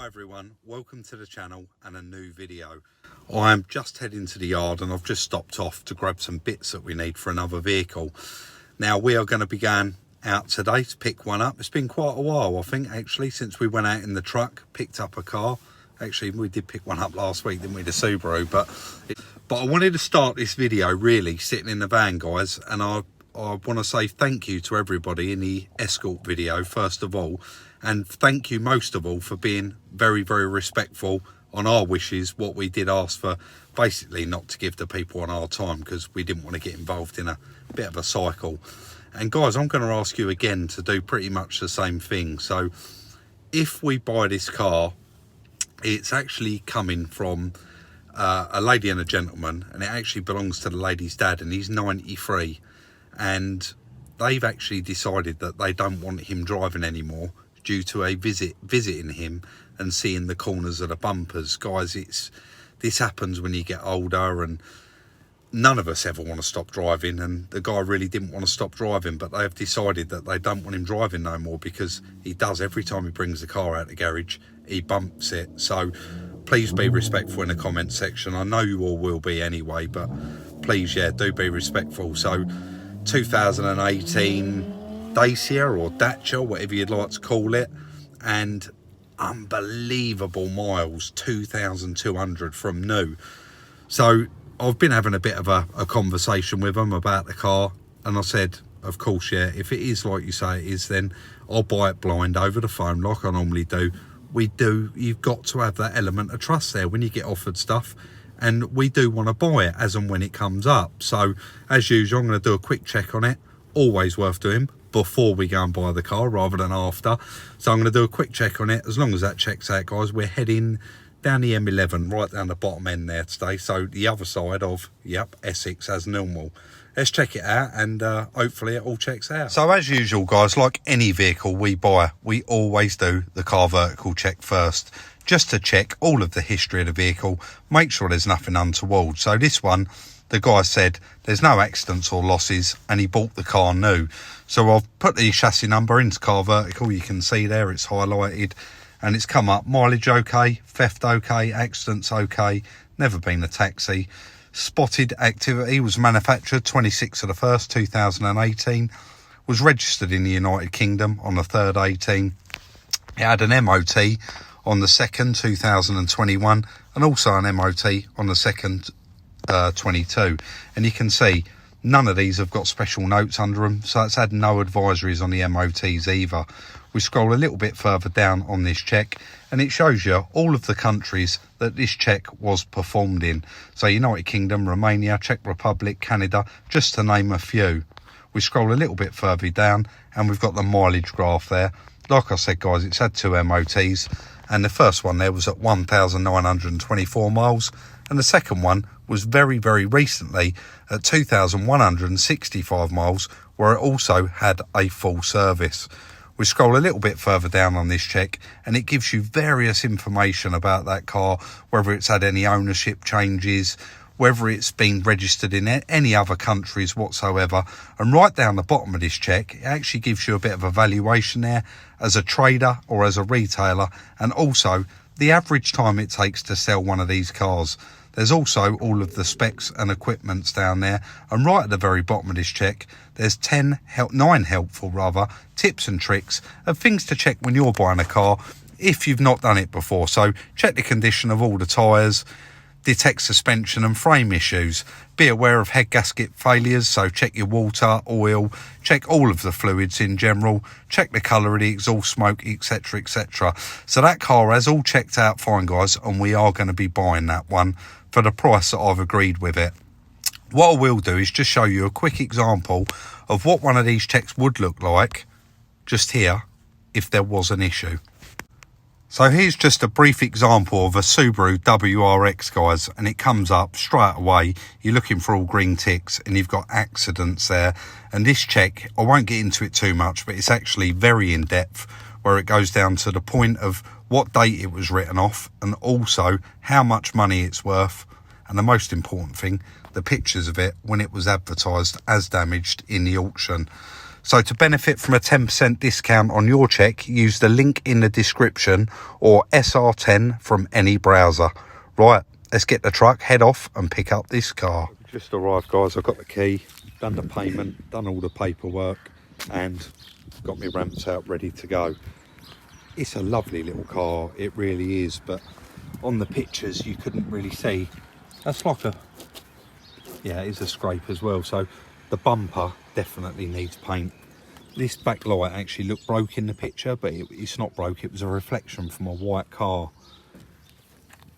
Hi everyone, welcome to the channel and a new video. I'm just heading to the yard and I've just stopped off to grab some bits that we need for another vehicle. Now we are going to be going out today to pick one up. It's been quite a while, I think, actually, since we went out in the truck, picked up a car. Actually, we did pick one up last week, didn't we, the Subaru, but I wanted to start this video really sitting in the van, guys, and I want to say thank you to everybody in the Escort video, first of all, and thank you most of all for being very, very respectful on our wishes, what we did ask for, basically not to give the people on our time because we didn't want to get involved in a bit of a cycle. And guys, I'm going to ask you again to do pretty much the same thing. So if we buy this car, it's actually coming from a lady and a gentleman, and it actually belongs to the lady's dad, and he's 93, and they've actually decided that they don't want him driving anymore due to a visiting him and seeing the corners of the bumpers. Guys, this happens when you get older, and none of us ever want to stop driving, and the guy really didn't want to stop driving, but they've decided that they don't want him driving no more because he does. Every time he brings the car out the garage, he bumps it. So please be respectful in the comment section. I know you all will be anyway, but please, yeah, do be respectful. So 2018 Dacia or Dacia, whatever you'd like to call it, and unbelievable miles, 2,200 from new. So I've been having a bit of a conversation with them about the car, and I said, of course, yeah, if it is like you say it is, then I'll buy it blind over the phone like I normally do. You've got to have that element of trust there when you get offered stuff, and we do want to buy it as and when it comes up. So as usual, I'm going to do a quick check on it, always worth doing before we go and buy the car rather than after. So I'm going to do a quick check on it. As long as that checks out, guys, we're heading down the M11, right down the bottom end there today, so the other side of, yep, Essex as normal. Let's check it out, and hopefully it all checks out. So as usual, guys, like any vehicle we buy, we always do the car vertical check first, just to check all of the history of the vehicle, make sure there's nothing untoward. So this one, the guy said there's no accidents or losses, and he bought the car new. So I've put the chassis number into car vertical. You can see there it's highlighted, and it's come up mileage okay, theft okay, accidents okay, never been a taxi. Spotted activity was manufactured 26th of the 1st 2018, was registered in the United Kingdom on the 3rd 18. It had an MOT on the 2nd 2021, and also an MOT on the 2nd 22. And you can see none of these have got special notes under them, so it's had no advisories on the MOTs either. We scroll a little bit further down on this check, and it shows you all of the countries that this check was performed in. So United Kingdom, Romania, Czech Republic, Canada, just to name a few. We scroll a little bit further down, and we've got the mileage graph there. Like I said, guys, it's had 2 MOTs, and the first one there was at 1,924 miles, and the second one was very, very recently at 2,165 miles, where it also had a full service. We scroll a little bit further down on this check, and it gives you various information about that car, whether it's had any ownership changes, whether it's been registered in any other countries whatsoever. And right down the bottom of this check, it actually gives you a bit of a valuation there as a trader or as a retailer, and also the average time it takes to sell one of these cars. There's also all of the specs and equipments down there, and right at the very bottom of this check, there's 9 helpful tips and tricks of things to check when you're buying a car if you've not done it before. So check the condition of all the tyres, detect suspension and frame issues, be aware of head gasket failures, so check your water, oil, check all of the fluids in general, check the colour of the exhaust smoke, etc, etc. So that car has all checked out fine, guys, and we are going to be buying that one for the price that I've agreed with it. What I will do is just show you a quick example of what one of these checks would look like just here if there was an issue. So here's just a brief example of a Subaru WRX, guys, and it comes up straight away. You're looking for all green ticks and you've got accidents there. And this check, I won't get into it too much, but it's actually very in depth, where it goes down to the point of what date it was written off, and also how much money it's worth, and the most important thing, the pictures of it when it was advertised as damaged in the auction. So to benefit from a 10% discount on your check, use the link in the description or SR10 from any browser. Right, let's get the truck, head off and pick up this car. Just arrived, guys. I've got the key, done the payment, done all the paperwork and got my ramps out ready to go. It's a lovely little car, it really is, but on the pictures you couldn't really see. That's like a, yeah, it is a scrape as well. So the bumper definitely needs paint. This back light actually looked broke in the picture, but it's not broke. It was a reflection from a white car.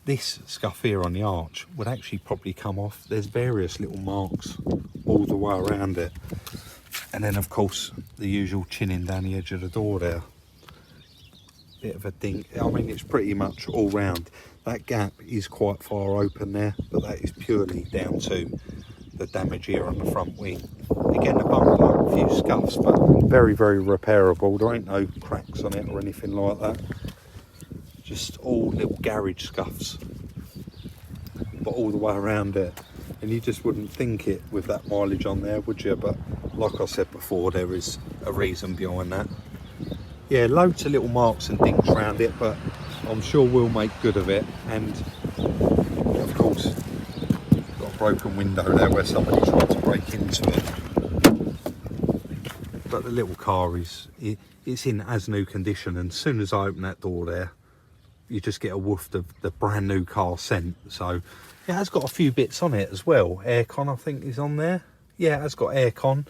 This scuff here on the arch would actually probably come off. There's various little marks all the way around it. And then of course the usual chinning down the edge of the door there. Bit of a dink. I mean, it's pretty much all round. That gap is quite far open there, but that is purely down to the damage here on the front wing. Again, the bumper, a few scuffs, but very, very repairable. There ain't no cracks on it or anything like that. Just all little garage scuffs, but all the way around it. And you just wouldn't think it with that mileage on there, would you? But like I said before, there is a reason behind that. Yeah, loads of little marks and dinks around it, but I'm sure we'll make good of it. And of course, got a broken window there where somebody tried to break into it. But the little car is, it's in as new condition, and as soon as I open that door there, you just get a woof of the brand new car scent. So it has got a few bits on it as well. Aircon, I think, is on there. Yeah, it has got aircon.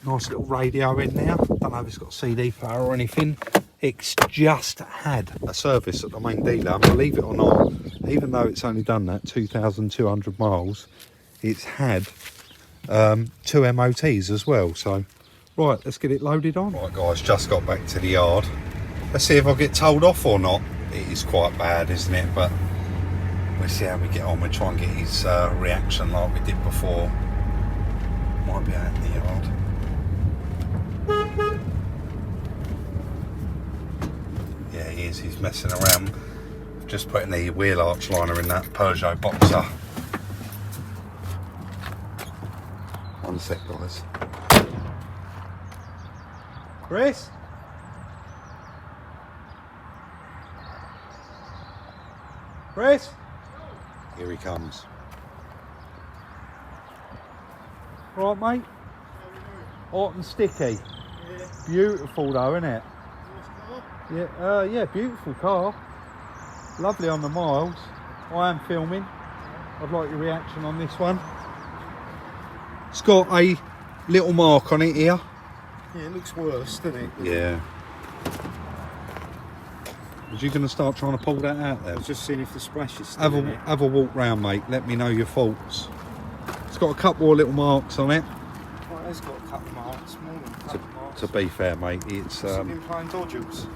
Nice little radio in there. Don't know if it's got a CD player or anything. It's just had a service at the main dealer, and believe it or not, even though it's only done that 2,200 miles, it's had 2 MOTs as well. So right, let's get it loaded on. Right guys, just got back to the yard. Let's see if I get told off or not. It is quite bad, isn't it? But we'll see how we get on. We'll try and get his reaction like we did before. Might be out in the yard. Yeah, he is. He's messing around. Just putting the wheel arch liner in that Peugeot Boxer. One sec, guys. Chris? Chris? Here he comes. Right, mate? Hot and sticky. Yeah. Beautiful though, isn't it? Nice car. Yeah, beautiful car. Lovely on the miles. I am filming. I'd like your reaction on this one. It's got a little mark on it here. Yeah, it looks worse, doesn't it? Yeah. Was you going to start trying to pull that out there? I was just seeing if the splash is still in it. Have a walk round, mate. Let me know your faults. It's got a couple more little marks on it. Well, it's got a couple of marks, more than a couple of marks. To be fair, mate, it's... Has he been playing dodgers?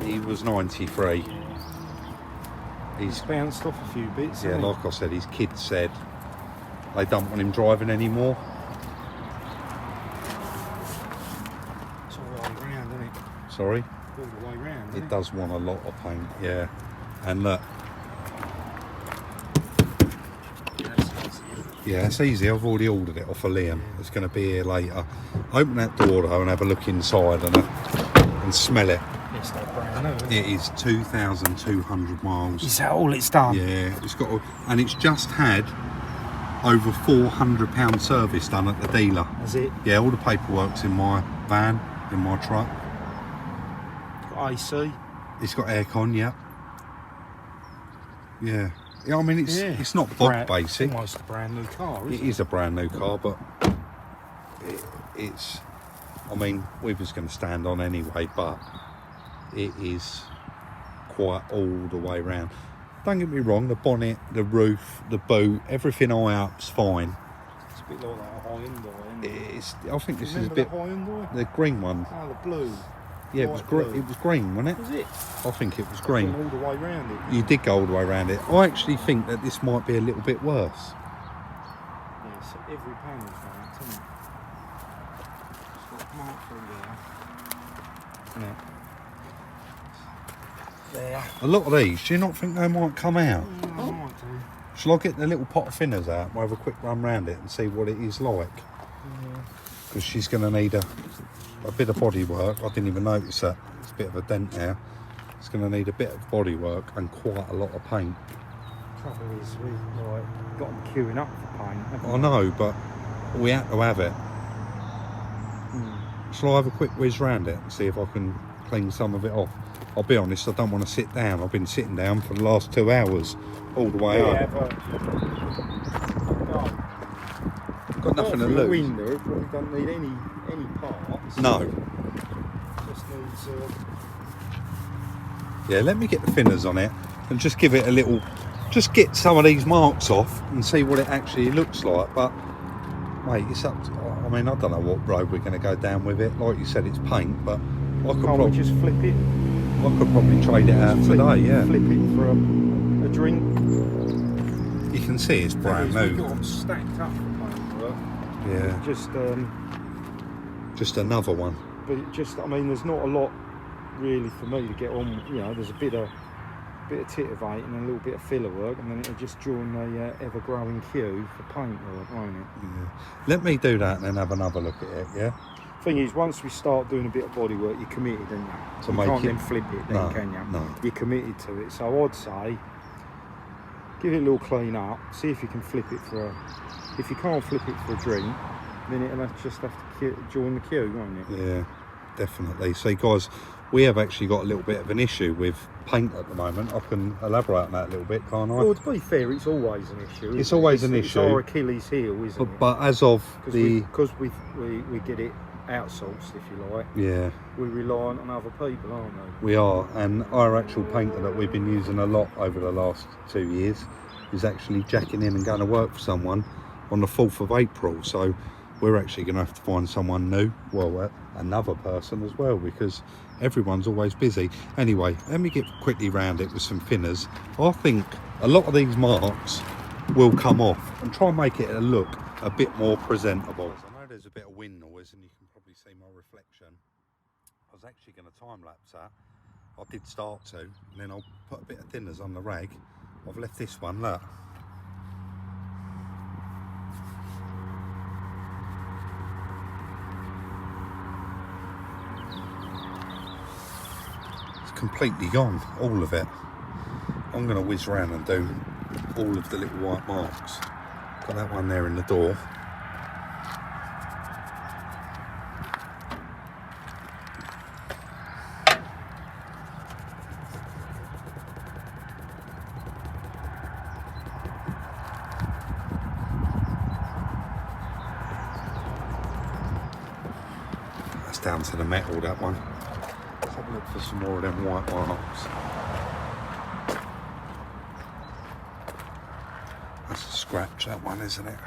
He was 93. Yeah. He's bounced off a few bits, yeah, like I said, his kids said they don't want him driving anymore. It's all the way round, isn't it? Sorry? All the way round, It does want a lot of paint, yeah. And look. Yeah, it's easy. I've already ordered it off of Liam. It's going to be here later. Open that door though and have a look inside and smell it. It's not brand new. It is 2,200 miles. Is that all it's done? Yeah, it's got, and it's just had over £400 service done at the dealer. Is it? Yeah, all the paperwork's in my van, in my truck. Got AC. It's got aircon, yeah. Yeah. Yeah, I mean, it's not bog basic. It's almost a brand new car, isn't it? It is a brand new car, but it's, I mean, we was going to stand on anyway, but it is quite all the way round. Don't get me wrong, the bonnet, the roof, the boot, everything high up's fine. It's a bit like that Hyundai, isn't it? I think this is a Remember bit... the Hyundai? The green one. Oh, the blue. Yeah, it was green. It was green, wasn't it? Was it? I think it was green. All the way round it. You did go all the way around it. I actually think that this might be a little bit worse. Yeah, so every panel's marked, isn't it? It's got marked through there. Yeah. There. A lot of these, do you not think they might come out? I might do. Shall I get the little pot of thinners out? We'll have a quick run round it and see what it is like. Yeah. because she's going to need a bit of body work. I didn't even notice that. It's a bit of a dent there. It's going to need a bit of body work and quite a lot of paint. Trouble is, we've like got them queuing up for paint. I know, but we had to have it. Shall I have a quick whiz round it and see if I can clean some of it off? I'll be honest, I don't want to sit down. I've been sitting down for the last 2 hours all the way up. But Got nothing to lose. Winded, but we don't need any parts. No. Just needs. Yeah, let me get the thinners on it and just give it a little. Just get some of these marks off and see what it actually looks like. But mate, it's up to, I mean, I don't know what road we're going to go down with it. Like you said, it's paint, but I could probably just flip it. I could probably trade it out today. Yeah. Flip it for a drink. You can see it's brand new. We've got them stacked up for paintwork. Yeah. Just another one. But it just, I mean, there's not a lot really for me to get on. You know, there's a bit of titivating and a little bit of filler work, and then it'll just join the ever-growing queue for paint work, won't it? Yeah. Let me do that and then have another look at it. Yeah. Thing is, once we start doing a bit of body work, you're committed, aren't you? To you make can't it... then flip it, then No, can you? no. You're committed to it. So I'd say, give it a little clean up. See if you can flip it for a. If you can't flip it for a drink, then it'll just have to join the queue, won't it? Yeah, definitely. So guys, we have actually got a little bit of an issue with paint at the moment. I can elaborate on that a little bit, can't I? Well, to be fair, it's always an issue. It's always an issue. It's our Achilles heel, isn't it? But as of because we get it outsourced, if you like. Yeah. We rely on other people, aren't we? We are, and our actual painter that we've been using a lot over the last 2 years is actually jacking in and going to work for someone on the 4th of April. So we're actually going to have to find someone new, well, another person as well, because everyone's always busy. Anyway, let me get quickly round it with some thinners. I think a lot of these marks will come off and try and make it look a bit more presentable. I know there's a bit of wind noise and you can probably see my reflection. I was actually going to time lapse that. I did start to, and then I'll put a bit of thinners on the rag. I've left this one, look. Completely gone, all of it. I'm going to whiz around and do all of the little white marks. Got that one there in the door. That's down to the metal, that one. Look for some more of them white marks. That's a scratch, that one, isn't it?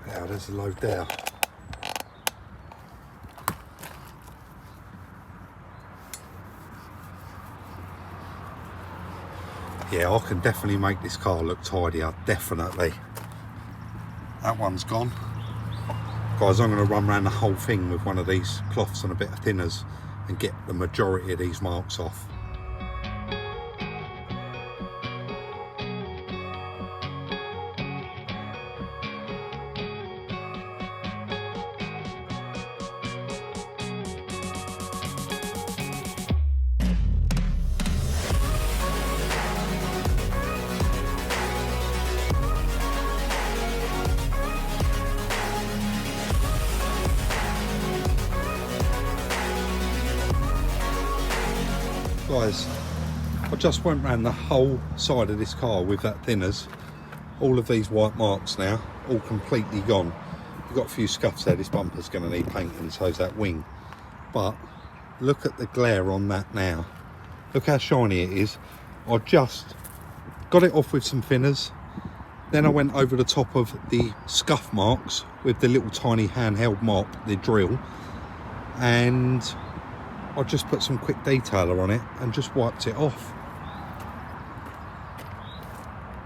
Yeah, there's a load there. Yeah, I can definitely make this car look tidier, definitely. That one's gone. Guys, I'm going to run around the whole thing with one of these cloths and a bit of thinners and get the majority of these marks off. Guys, I just went round the whole side of this car with that thinners. All of these white marks now, all completely gone. You've got a few scuffs there. This bumper's going to need painting, so's that wing. But look at the glare on that now. Look how shiny it is. I just got it off with some thinners. Then I went over the top of the scuff marks with the little tiny handheld mop, the drill. And I just put some quick detailer on it and just wiped it off.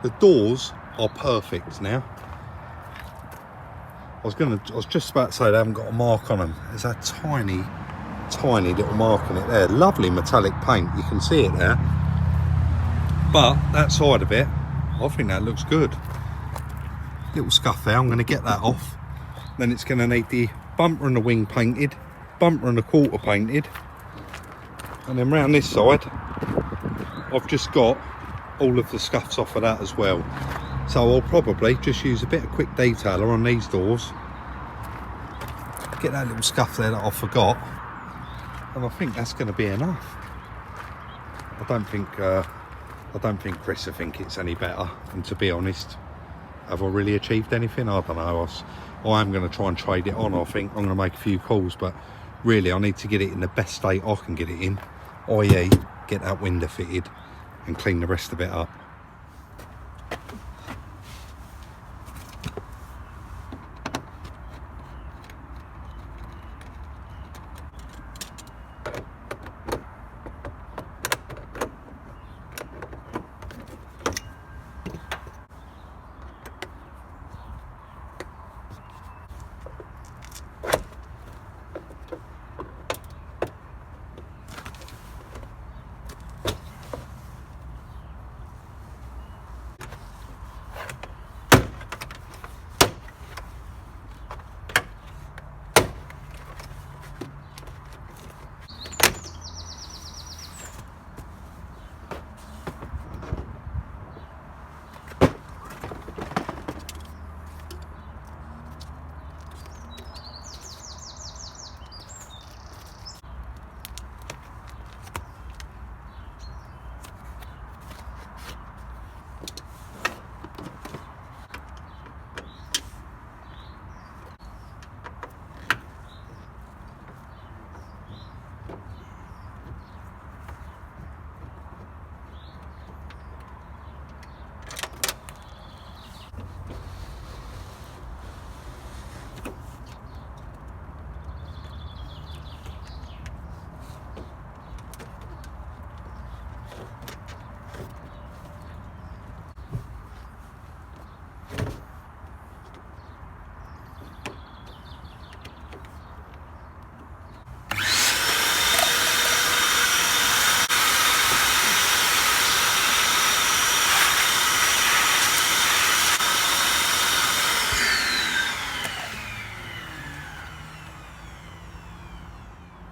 The doors are perfect now. I was just about to say they haven't got a mark on them. There's a tiny little mark on it there. Lovely metallic paint, you can see it there. But that side of it, I think that looks good. Little scuff there, I'm going to get that off Then it's going to need the bumper and the wing painted, bumper and a quarter painted, and then round this side I've just got all of the scuffs off of that as well. So I'll probably just use a bit of quick detailer on these doors, get that little scuff there that I forgot, and I think that's going to be enough. I don't think Chris will think it's any better, and to be honest, have I really achieved anything? I don't know. I am going to try and trade it on. I think I'm going to make a few calls, but really I need to get it in the best state I can get it in, i.e. get that window fitted and clean the rest of it up.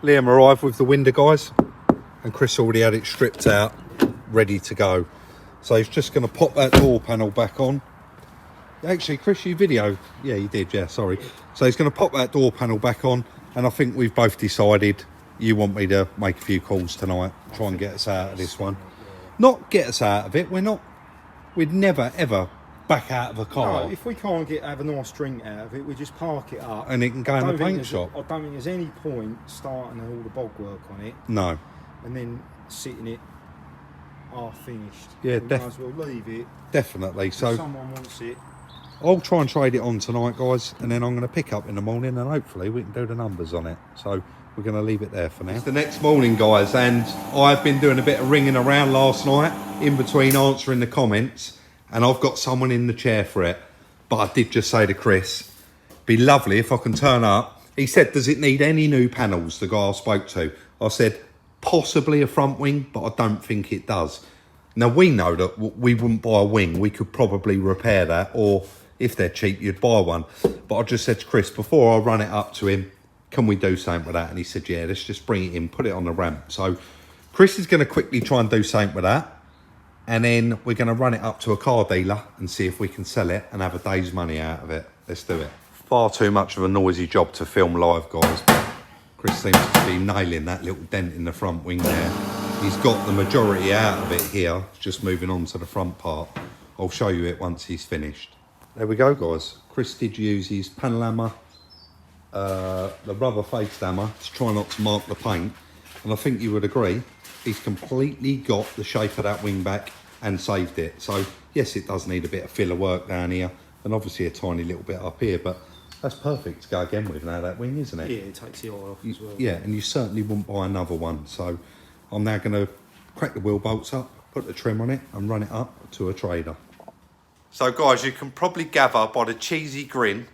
Liam arrived with the window guys, and Chris already had it stripped out, ready to go. So he's just going to pop that door panel back on. Actually, Chris, you video? Yeah, you did, yeah, sorry. So he's going to pop that door panel back on, and I think we've both decided you want me to make a few calls tonight, try and get us out of this one. Not get us out of it, we'd never ever back out of a car. No, if we can't have a nice drink out of it, we just park it up. And it can go in the paint shop. I don't think there's any point starting all the bog work on it. No. And then sitting it half finished. Yeah, we might as well leave it. Definitely. So if someone wants it. I'll try and trade it on tonight, guys, and then I'm going to pick up in the morning, and hopefully we can do the numbers on it. So we're going to leave it there for now. It's the next morning, guys, and I've been doing a bit of ringing around last night in between answering the comments, and I've got someone in the chair for it. But I did just say to Chris, be lovely if I can turn up. He said, does it need any new panels, the guy I spoke to? I said, possibly a front wing, but I don't think it does. Now, we know that we wouldn't buy a wing. We could probably repair that, or if they're cheap, you'd buy one. But I just said to Chris, before I run it up to him, can we do something with that? And he said, yeah, let's just bring it in, put it on the ramp. So Chris is going to quickly try and do something with that. And then we're going to run it up to a car dealer and see if we can sell it and have a day's money out of it. Let's do it. Far too much of a noisy job to film live, guys. Chris seems to be nailing that little dent in the front wing there. He's got the majority out of it here, just moving on to the front part. I'll show you it once he's finished. There we go, guys. Chris did use his panel hammer, the rubber faced hammer, to try not to mark the paint. And I think you would agree, he's completely got the shape of that wing back and saved it. So yes, it does need a bit of filler work down here, and obviously a tiny little bit up here, but that's perfect to go again with now, that wing, isn't it? Yeah, it takes the oil off as well. Yeah, and you certainly wouldn't buy another one. So I'm now going to crack the wheel bolts up, put the trim on it, and run it up to a trader. So guys, you can probably gather by the cheesy grin,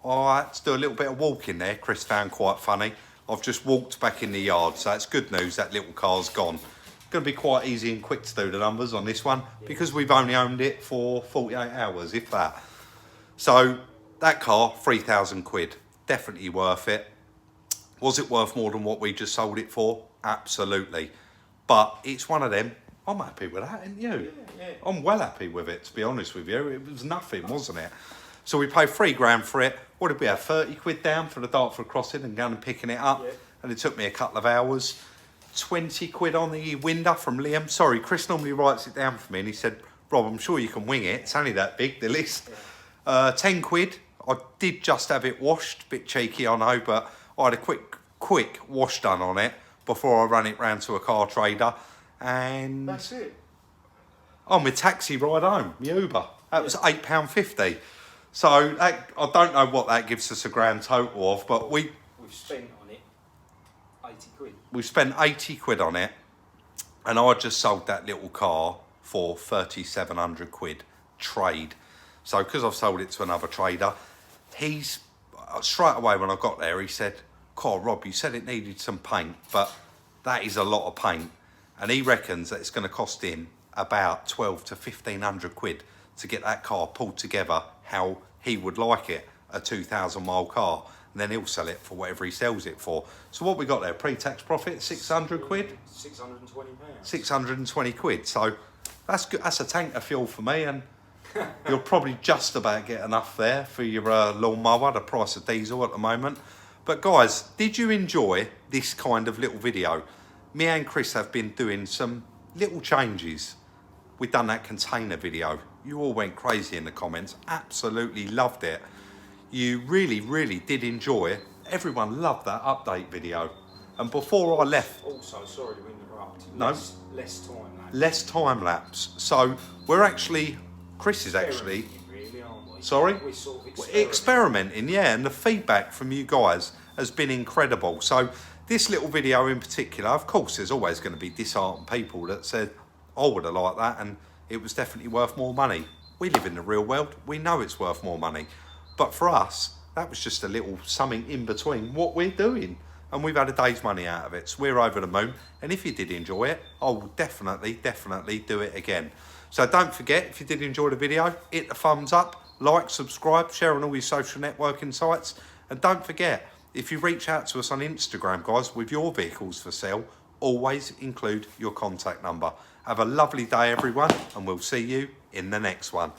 I had to do a little bit of walking there. Chris found quite funny. I've just walked back in the yard, so it's good news, that little car's gone. Going to be quite easy and quick to do the numbers on this one, because we've only owned it for 48 hours, if that. So that car, 3,000 quid. Definitely worth it. Was it worth more than what we just sold it for? Absolutely. But it's one of them. I'm happy with that, ain't you? Yeah. I'm well happy with it, to be honest with you. It was nothing, wasn't it? So we paid 3 grand for it. What did we have? 30 quid down for the Dartford crossing and going and picking it up. Yeah. And it took me a couple of hours. 20 quid on the window from Liam. Sorry, Chris normally writes it down for me and he said, Rob, I'm sure you can wing it. It's only that big, the list. 10 quid. I did just have it washed. Bit cheeky, I know, but I had a quick wash done on it before I ran it round to a car trader. And That's it. on my taxi ride home, my Uber. That was £8.50. So that, I don't know what that gives us a grand total of, but we've spent on it 80 quid. We've spent 80 quid on it, and I just sold that little car for 3,700 quid trade. So because I've sold it to another trader, he's straight away when I got there, he said, "God, Rob, you said it needed some paint, but that is a lot of paint." And he reckons that it's going to cost him about 12 to 1,500 quid to get that car pulled together how he would like it, a 2,000 mile car. And then he'll sell it for whatever he sells it for. So what we got there, pre-tax profit, 600 quid? 620 pounds. 620 quid. So that's good. That's a tank of fuel for me, and you'll probably just about get enough there for your lawnmower, the price of diesel at the moment. But guys, did you enjoy this kind of little video? Me and Chris have been doing some little changes. We've done that container video. You all went crazy in the comments. Absolutely loved it. You really, really did enjoy it. Everyone loved that update video. And before I left... Also, sorry to interrupt. No. Less time lapse. Less time lapse. So we're actually... Chris is actually... Really, aren't we? Sorry? We're sort of experimenting, yeah, and the feedback from you guys has been incredible. So this little video in particular, of course, there's always going to be disheartened people that said, I would have liked that and it was definitely worth more money. We live in the real world. We know it's worth more money. But for us, that was just a little something in between what we're doing. And we've had a day's money out of it. So we're over the moon. And if you did enjoy it, I will definitely do it again. So don't forget, if you did enjoy the video, hit the thumbs up, like, subscribe, share on all your social networking sites. And don't forget, if you reach out to us on Instagram, guys, with your vehicles for sale, always include your contact number. Have a lovely day, everyone, and we'll see you in the next one.